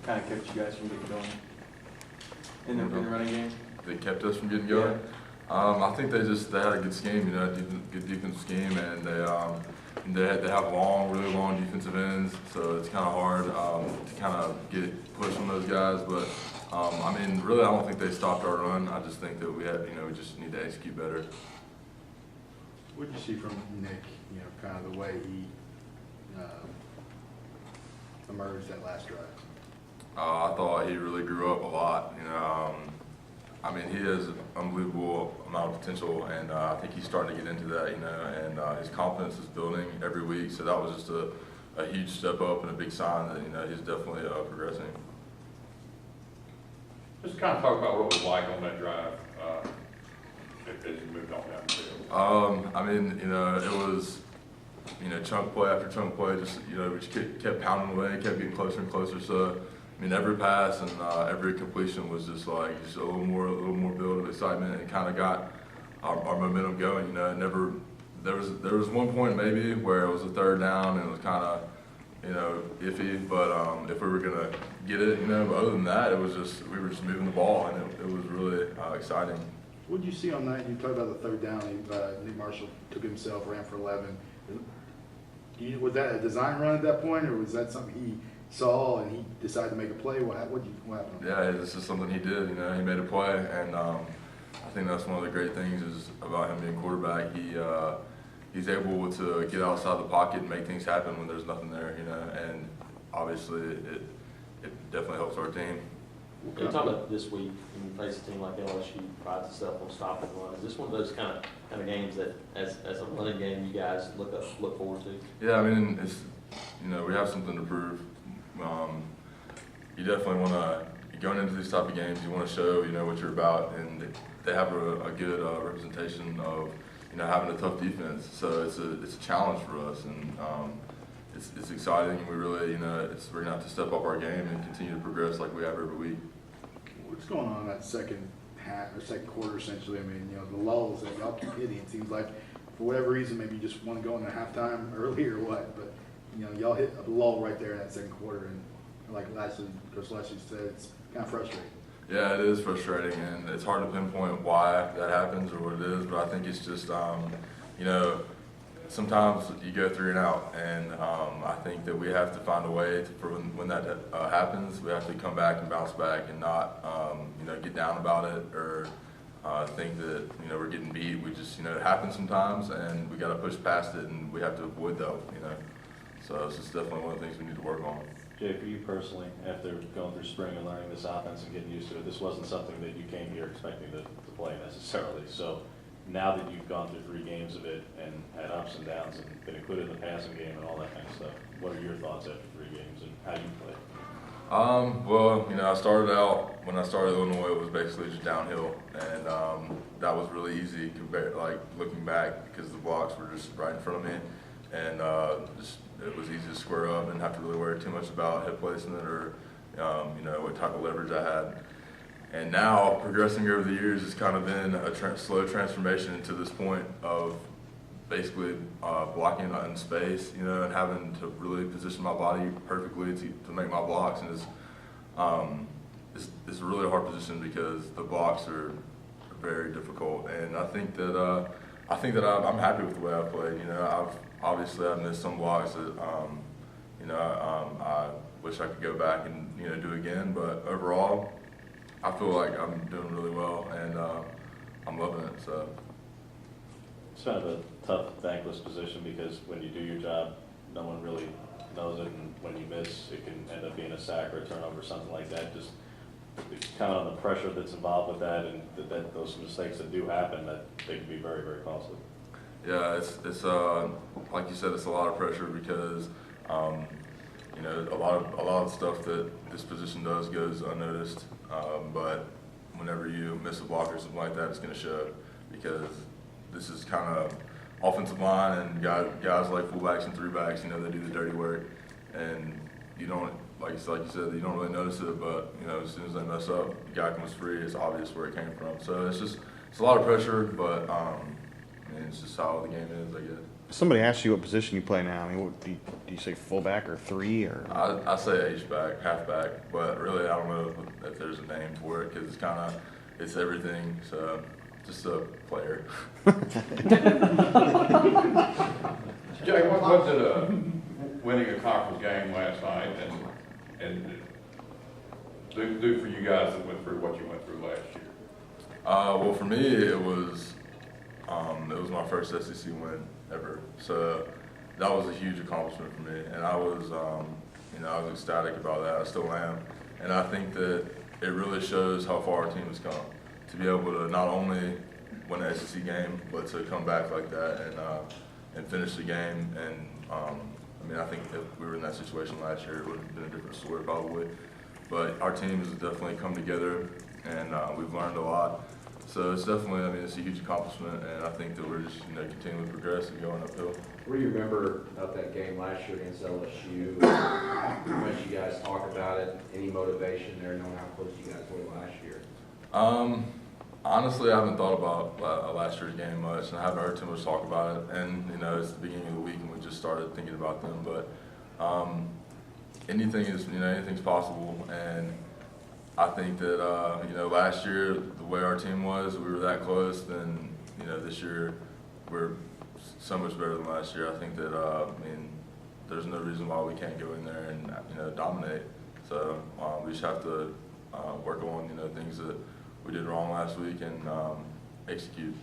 kind of kept you guys from getting going in the running game? They kept us from getting going. I think they had a good scheme, good defensive scheme, and they have really long defensive ends, so it's kind of hard to kind of get push on those guys. But I mean, really, I don't think they stopped our run. I just think that we just need to execute better. What did you see from Nick? Kind of the way he emerged that last drive. I thought he really grew up a lot. I mean, he has an unbelievable amount of potential, and I think he's starting to get into that, and his confidence is building every week. So that was just a huge step up and a big sign that, he's definitely progressing. Just kind of talk about what it was like on that drive as you moved on down the field. I mean, it was, chunk play after chunk play, just, we just kept pounding away, kept getting closer and closer. So, I mean, every pass and every completion was just a little more build of excitement, and kind of got our momentum going. There was one point maybe where it was a third down and it was kind of, iffy, but if we were gonna get it, but other than that, we were just moving the ball, and it was really exciting. What did you see on that? You talked about the third down. Nick Marshall took himself, ran for 11. Was that a design run at that point, or was that something he saw and he decided to make a play? What happened? Yeah, this is something he did. He made a play, and I think that's one of the great things is about him being quarterback. He's able to get outside the pocket and make things happen when there's nothing there. And obviously it definitely helps our team. You're talking about this week when you face a team like LSU prides itself on stopping the run. Is this one of those kind of games that, as a running game, you guys look forward to? Yeah, I mean, it's we have something to prove. You definitely want to, going into these type of games, you want to show what you're about, and they have a good representation of having a tough defense. So it's a challenge for us, and it's exciting. And we really we're gonna have to step up our game and continue to progress like we have every week. What's going on in that second half or second quarter? Essentially, I mean, the lulls that y'all keep hitting. It seems like for whatever reason, maybe you just want to go into halftime early or what, but. Y'all hit a lull right there in that second quarter, and like Coach Leslie said, it's kind of frustrating. Yeah, it is frustrating, and it's hard to pinpoint why that happens or what it is, but I think it's just, sometimes you go 3 and out, and I think that we have to find a way for when that happens, we have to come back and bounce back and not, get down about it or think that, we're getting beat. We just, it happens sometimes, and we got to push past it, and we have to avoid that, So it's just definitely one of the things we need to work on. Jay, for you personally, after going through spring and learning this offense and getting used to it, this wasn't something that you came here expecting to play necessarily. So now that you've gone through 3 games of it and had ups and downs and been included in the passing game and all that kind of stuff, what are your thoughts after 3 games and how you play? Well, I started out, when I started Illinois, it was basically just downhill, and that was really easy looking back, because the blocks were just right in front of me, and it was easy to square up and have to really worry too much about hip placement or, what type of leverage I had. And now, progressing over the years, it's kind of been a slow transformation into this point of basically blocking in space, and having to really position my body perfectly to make my blocks. And it's a really hard position because the blocks are very difficult. And I think that I'm happy with the way I played. Obviously, I've missed some blocks that, I wish I could go back and, do again. But overall, I feel like I'm doing really well, and I'm loving it. So It's kind of a tough, thankless position because when you do your job, no one really knows it, and when you miss, it can end up being a sack or a turnover, something like that. Just kind of on the pressure that's involved with that, and that those mistakes that do happen, that they can be very, very costly. yeah, it's like you said, it's a lot of pressure because a lot of stuff that this position does goes unnoticed. But whenever you miss a block or something like that, it's going to show, because this is kind of offensive line, and guys like fullbacks and 3-backs, they do the dirty work, and you don't, like you said, you don't really notice it, but as soon as they mess up, the guy comes free. It's obvious where it came from. So it's a lot of pressure, but it's just how the game is, I guess. Somebody asked you what position you play now. I mean, what, do you say fullback or three or? I say H-back, halfback, but really I don't know if there's a name for it because it's everything. So just a player. Jay, what was it, winning a conference game last night and do for you guys that went through what you went through last year? Well, for me, it was my first SEC win ever. So that was a huge accomplishment for me, and I was ecstatic about that. I still am, and I think that it really shows how far our team has come to be able to not only win an SEC game, but to come back like that and finish the game. And I think if we were in that situation last year, it would have been a different story probably. But our team has definitely come together, and we've learned a lot. So it's definitely, it's a huge accomplishment, and I think that we're just, continuing to progress and going uphill. What do you remember about that game last year against LSU? How much you guys talk about it? Any motivation there, knowing how close you guys were last year? Honestly, I haven't thought about last year's game much, and I haven't heard too much talk about it. And it's the beginning of the week, and we just started thinking about them. But anything's possible, and I think that last year the way our team was, we were that close. Then this year we're so much better than last year. I think that there's no reason why we can't go in there and dominate. So we just have to work on things that we did wrong last week and execute.